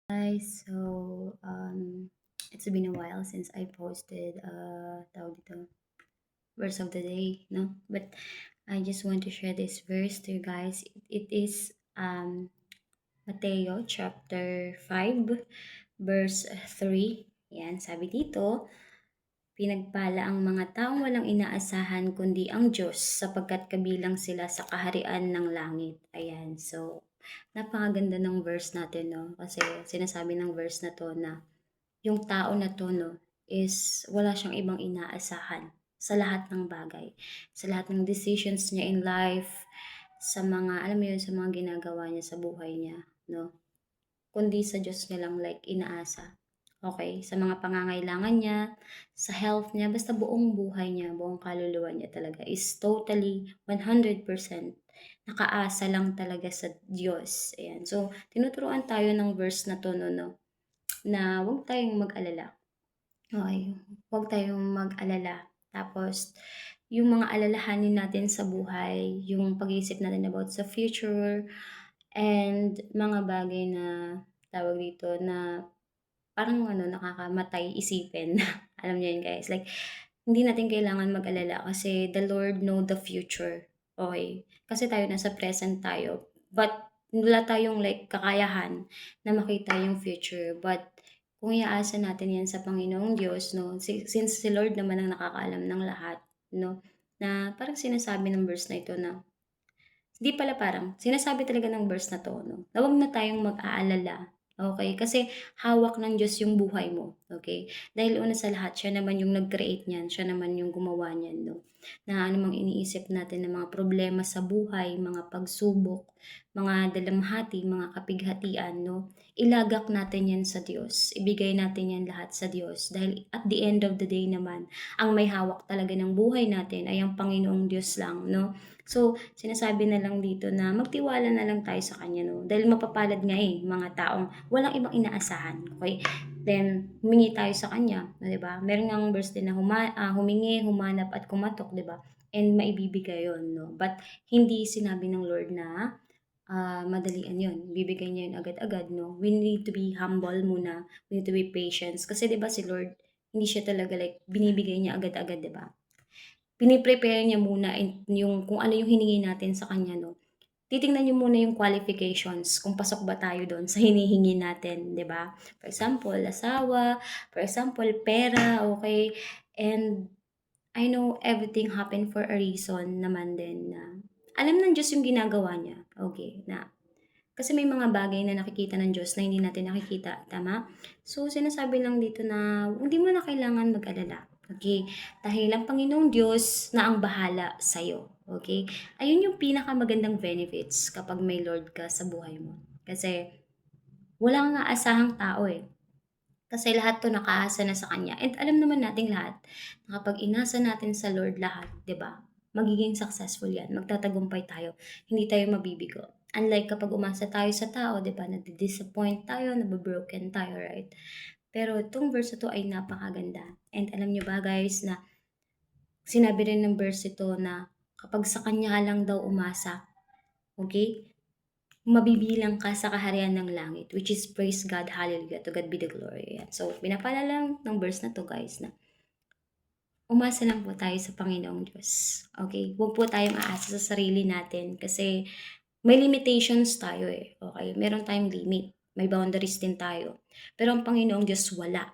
Guys, so it's been a while since I posted tawag dito, verse of the day, no? But I just want to share this verse to you guys. It is Mateo chapter 5 verse 3. Yan, sabi dito, pinagpala ang mga taong walang inaasahan kundi ang Diyos sapagkat kabilang sila sa kaharian ng langit. Ayan, so napakaganda ng verse natin, no? Kasi sinasabi ng verse na to na yung tao na to, no, is wala siyang ibang inaasahan sa lahat ng bagay, sa lahat ng decisions niya in life, sa mga, alam mo yun, sa mga ginagawa niya sa buhay niya, no? Kundi sa Diyos niya lang like inaasa. Okay? Sa mga pangangailangan niya, sa health niya, basta buong buhay niya, buong kaluluwa niya talaga is totally 100% nakaasa lang talaga sa Diyos. Ayan. So, tinuturuan tayo ng verse na to, no, na huwag tayong mag-alala. Okay, huwag tayong mag-alala. Tapos, yung mga alalahanin natin sa buhay, yung pag-iisip natin about sa future, and mga bagay na, tawag dito, na parang ano, nakakamatay isipin. Alam niyo yun, guys. Like, hindi natin kailangan mag-alala kasi the Lord know the future. Okay? Kasi tayo nasa present tayo. But wala tayong like kakayahan na makita yung future. But kung iaasa natin yan sa Panginoong Diyos, no? Since si Lord naman ang nakakaalam ng lahat, no? Na parang sinasabi ng verse na ito na hindi pala parang, sinasabi talaga ng verse na 'to 'no, na huwag na tayong mag-aalala, okey? Kasi hawak ng Diyos yung buhay mo, okey? Dahil una sa lahat siya naman yung nag-create niyan, siya naman yung gumawa niyan 'no, na anumang iniisip natin na mga problema sa buhay, mga pagsubok, mga dalamhati, mga kapighatian 'no, ilagak natin yan sa Diyos, ibigay natin yan lahat sa Diyos. Dahil at the end of the day naman, ang may hawak talaga ng buhay natin ay ang Panginoong Diyos lang 'no. So, sinasabi na lang dito na magtiwala na lang tayo sa Kanya, no? Dahil mapapalad nga mga taong walang ibang inaasahan, okay? Then, humingi tayo sa Kanya, no, di ba? Meron nga verse din na humingi, humanap at kumatok, di ba? And maibibigay yon, no? But, hindi sinabi ng Lord na madalian yon. Bibigay niya yun agad-agad, no? We need to be humble muna. We need to be patient. Kasi, di ba, si Lord, hindi siya talaga like, binibigay niya agad-agad, di ba? Pini-prepare niya muna yung kung ano yung hiningi natin sa kanya 'no. Titingnan niyo muna yung qualifications kung pasok ba tayo do'n sa hinihingi natin, 'di ba? For example, asawa, for example, pera, okay. And I know everything happen for a reason naman din na alam ng Diyos yung ginagawa niya, okay, na kasi may mga bagay na nakikita ng Diyos na hindi natin nakikita, tama? So, sinasabi lang dito na hindi mo na kailangan mag-alala. Okay? Dahil ang Panginoong Diyos na ang bahala sa'yo. Okay? Ayun yung pinakamagandang benefits kapag may Lord ka sa buhay mo. Kasi wala kang aasahang tao eh. Kasi lahat to nakaasa na sa Kanya. And alam naman nating lahat, na kapag inasa natin sa Lord lahat, di ba? Magiging successful yan. Magtatagumpay tayo. Hindi tayo mabibigo. Unlike kapag umasa tayo sa tao, di ba? Nadi-disappoint tayo, nababroken tayo, right? Pero itong verse ito ay napakaganda. And alam nyo ba guys na sinabi rin ng verse ito na kapag sa Kanya lang daw umasa, okay? Mabibilang ka sa kaharian ng langit, which is praise God, hallelujah, to God be the glory. Yan. So, pinapala lang ng verse na to guys na umasa lang po tayo sa Panginoong Diyos. Okay? Huwag po tayong aasa sa sarili natin kasi may limitations tayo eh. Okay? Meron tayong limit. May boundaries din tayo. Pero ang Panginoong Diyos wala.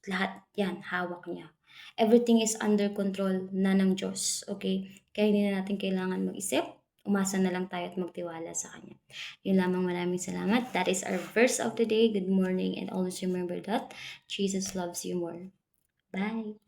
Lahat yan, hawak niya. Everything is under control na ng Diyos. Okay? Kaya hindi na natin kailangan mag-isip. Umasa na lang tayo at magtiwala sa Kanya. Yun lamang, maraming salamat. That is our verse of the day. Good morning and always remember that Jesus loves you more. Bye!